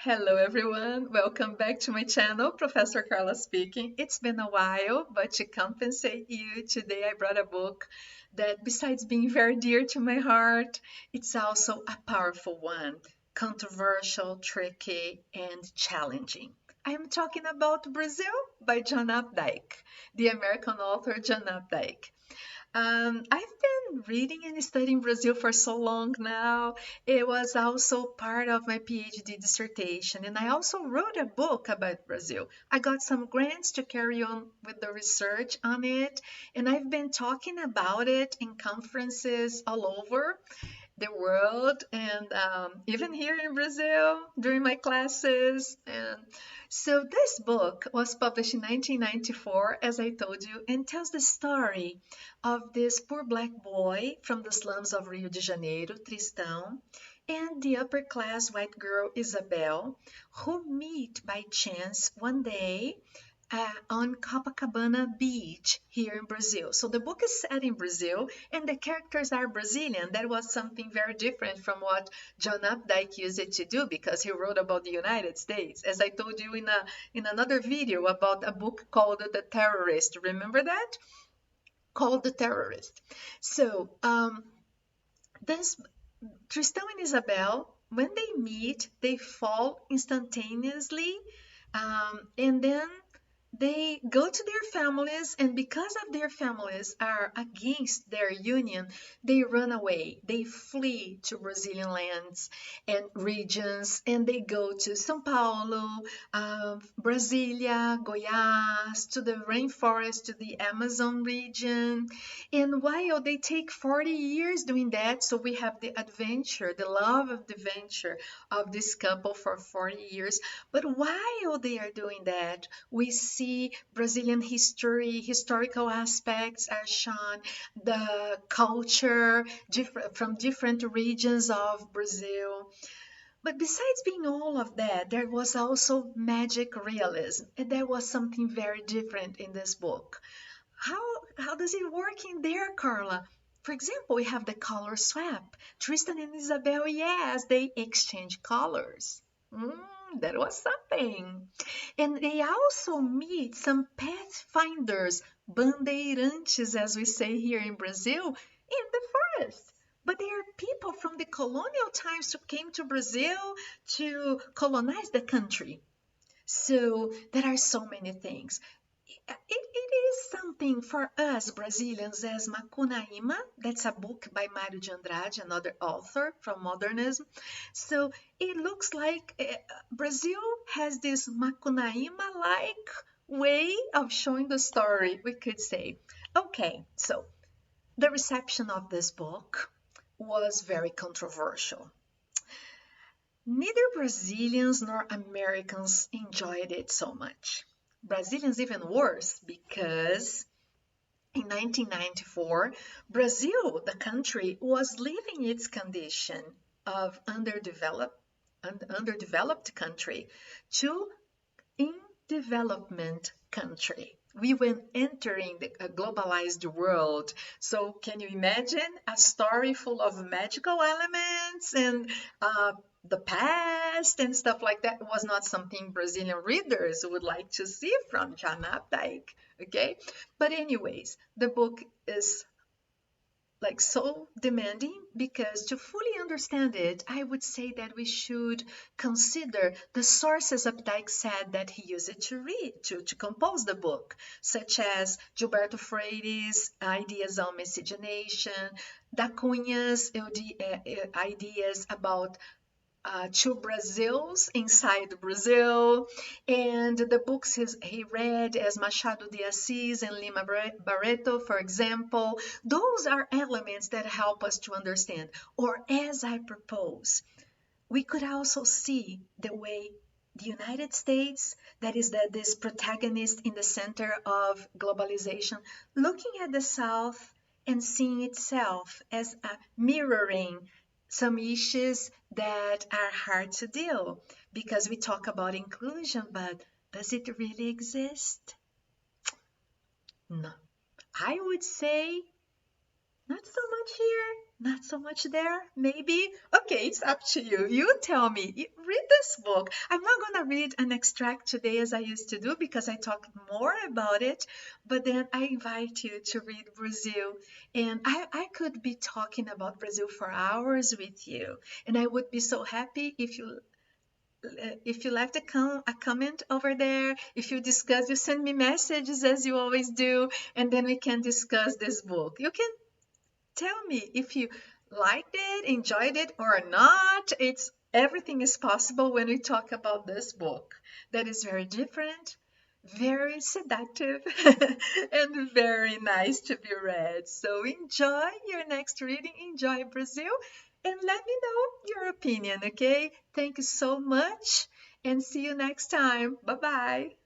Hello everyone, welcome back to my channel, Professor Carla speaking. It's been a while, but to compensate you, today I brought a book that besides being very dear to my heart, it's also a powerful one, controversial, tricky, and challenging. I am talking about Brazil by John Updike, the American author John Updike. I've been reading and studying Brazil for so long now. It was also part of my PhD dissertation, and I also wrote a book about Brazil. I got some grants to carry on with the research on it, and I've been talking about it in conferences all over the world and even here in Brazil during my classes. And so this book was published in 1994, as I told you, and tells the story of this poor black boy from the slums of Rio de Janeiro, Tristão, and the upper class white girl Isabel, who meet by chance one day on Copacabana Beach here in Brazil. So the book is set in Brazil and the characters are Brazilian. That was something very different from what John Updike used it to do because he wrote about the United States. As I told you in another video about a book called The Terrorist. Remember that? Called The Terrorist. So this Tristão and Isabel, when they meet, they fall instantaneously, and then they go to their families, and because of their families are against their union, they run away. They flee to Brazilian lands and regions, and they go to São Paulo, Brasilia, Goiás, to the rainforest, to the Amazon region. And while they take 40 years doing that, so we have the adventure, the love of the adventure of this couple for 40 years. But while they are doing that, we see Brazilian history, historical aspects are shown, the culture from different regions of Brazil. But besides being all of that, there was also magic realism, and there was something very different in this book. How does it work in there, Carla? For example, we have the color swap. Tristan and Isabel, yes, they exchange colors. Mm, that was something. And they also meet some pathfinders, bandeirantes, as we say here in Brazil, in the forest. But they are people from the colonial times who came to Brazil to colonize the country. So there are so many things. It is something for us Brazilians as Macunaíma. That's a book by Mário de Andrade, another author from modernism. So it looks like Brazil has this Macunaíma-like way of showing the story, we could say. Okay, so the reception of this book was very controversial. Neither Brazilians nor Americans enjoyed it so much. Brazilians even worse because in 1994, Brazil, the country, was leaving its condition of underdeveloped country to in development country. We were entering a globalized world. So can you imagine a story full of magical elements and the past and stuff like that was not something Brazilian readers would like to see from John Updike, okay? But anyways, the book is like so demanding because to fully understand it, I would say that we should consider the sources Updike said that he used it to read, to compose the book, such as Gilberto Freire's ideas on miscegenation, Da Cunha's ideas about two Brazils inside Brazil, and the books he read as Machado de Assis and Lima Barreto, for example. Those are elements that help us to understand. Or as I propose, we could also see the way the United States, that is this protagonist in the center of globalization, looking at the South and seeing itself as a mirroring some issues that are hard to deal because we talk about inclusion, but does it really exist? No. I would say not so much here. Not so much there, maybe? Okay, it's up to you. You tell me. Read this book. I'm not going to read an extract today as I used to do because I talked more about it, but then I invite you to read Brazil. And I could be talking about Brazil for hours with you. And I would be so happy if you left a comment over there, if you discuss, you send me messages as you always do, and then we can discuss this book. You can tell me if you liked it, enjoyed it, or not. It's everything is possible when we talk about this book that is very different, very seductive, and very nice to be read. So enjoy your next reading, enjoy Brazil, and let me know your opinion, okay? Thank you so much, and see you next time. Bye bye.